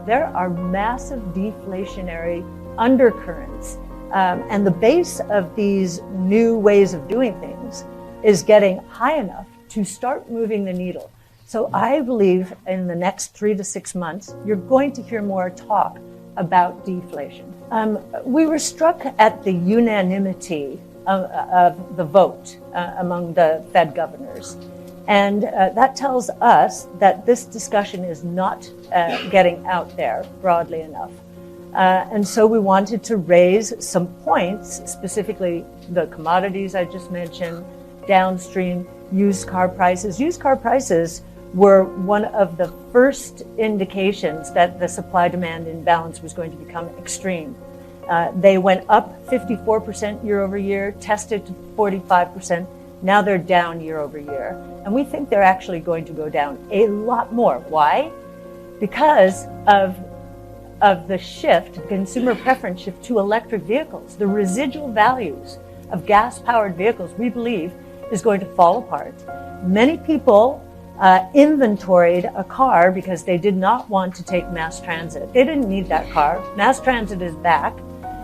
there are massive deflationary undercurrents. And the base of these new ways of doing things is getting high enough to start moving the needle. So I believe in the next 3 to 6 months, you're going to hear more talk about deflation. We were struck at the unanimity of the vote among the Fed governors. And that tells us that this discussion is not getting out there broadly enough. And so we wanted to raise some points, specifically the commodities I just mentioned, downstream, used car prices. Used car prices were one of the first indications that the supply-demand imbalance was going to become extreme. They went up 54% year over year, tested to 45%. Now they're down year over year. And we think they're actually going to go down a lot more. Why? Because of the shift, consumer preference shift to electric vehicles. The residual values of gas-powered vehicles, we believe, is going to fall apart. Many people inventoried a car because they did not want to take mass transit. They didn't need that car. Mass transit is back.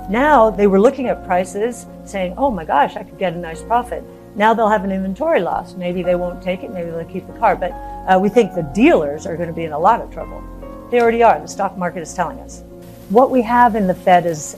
Now they were looking at prices saying, oh my gosh, I could get a nice profit. Now they'll have an inventory loss. Maybe they won't take it, maybe they'll keep the car. But we think the dealers are going to be in a lot of trouble. They already are. The stock market is telling us. What we have in the Fed is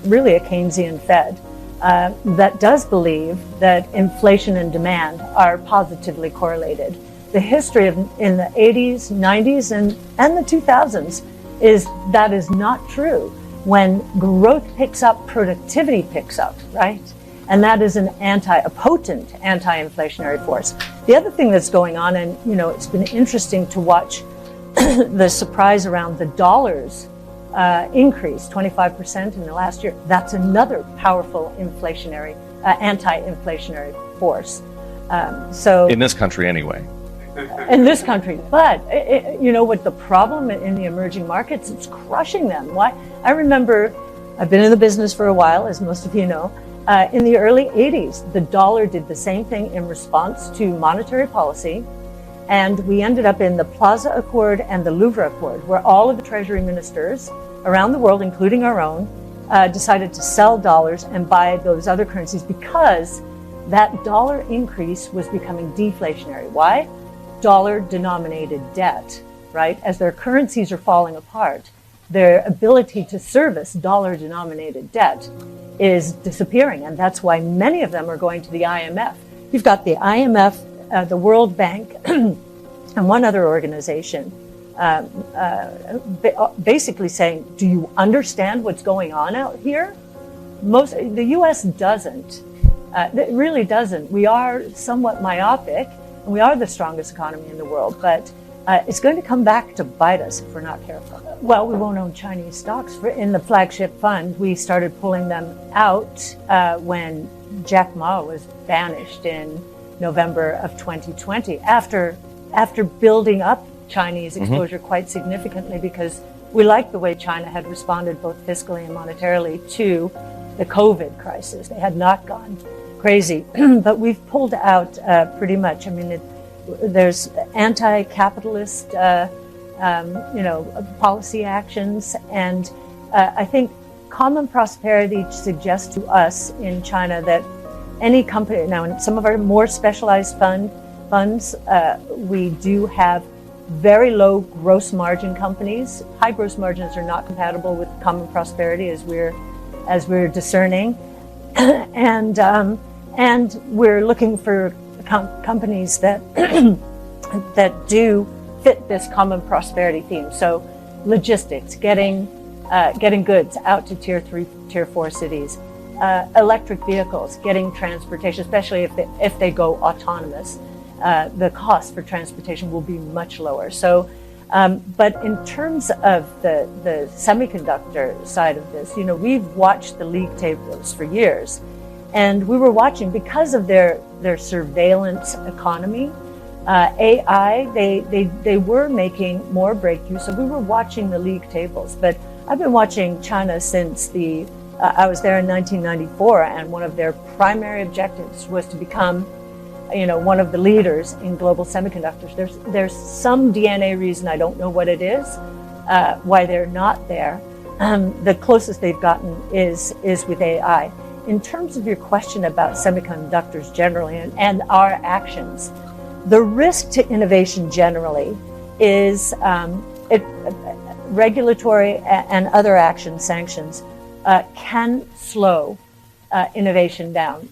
really a Keynesian Fed that does believe that inflation and demand are positively correlated. The history in the 80s, 90s, and the 2000s is that is not true. When growth picks up, productivity picks up, right? And that is a potent anti-inflationary force. The other thing that's going on, and it's been interesting to watch the surprise around the dollar's increase, 25% in the last year. That's another powerful anti-inflationary force. So in this country anyway. In this country. But, what the problem in the emerging markets, it's crushing them. Why? I remember, I've been in the business for a while, as most of you know. In the early 80s, the dollar did the same thing in response to monetary policy. And we ended up in the Plaza Accord and the Louvre Accord, where all of the treasury ministers around the world, including our own, decided to sell dollars and buy those other currencies because that dollar increase was becoming deflationary. Why? Dollar-denominated debt, right? As their currencies are falling apart, their ability to service dollar-denominated debt is disappearing. And that's why many of them are going to the IMF. You've got the IMF, the World Bank, and one other organization basically saying, do you understand what's going on out here? The U.S. doesn't. It really doesn't. We are somewhat myopic, and we are the strongest economy in the world, but it's going to come back to bite us if we're not careful. Well, we won't own Chinese stocks. In the flagship fund, we started pulling them out when Jack Ma was banished in November of 2020, after building up Chinese exposure quite significantly, because we liked the way China had responded both fiscally and monetarily to the COVID crisis. They had not gone crazy, but we've pulled out pretty much. I mean, there's anti-capitalist, policy actions, and I think common prosperity suggests to us in China that any company, now in some of our more specialized funds, we do have very low gross margin companies. High gross margins are not compatible with common prosperity, as we're discerning, and we're looking for companies that that do fit this common prosperity theme. So, logistics, getting goods out to tier 3, tier 4 cities. Electric vehicles, getting transportation, especially if they go autonomous, the cost for transportation will be much lower. So, but in terms of the semiconductor side of this, we've watched the league tables for years, and we were watching because of their surveillance economy, AI. They were making more breakthroughs, so we were watching the league tables. But I've been watching China since I was there in 1994, and one of their primary objectives was to become, one of the leaders in global semiconductors. There's some DNA reason, I don't know what it is, why they're not there. The closest they've gotten is with AI. In terms of your question about semiconductors generally and our actions, the risk to innovation generally is regulatory and other action sanctions can slow innovation down.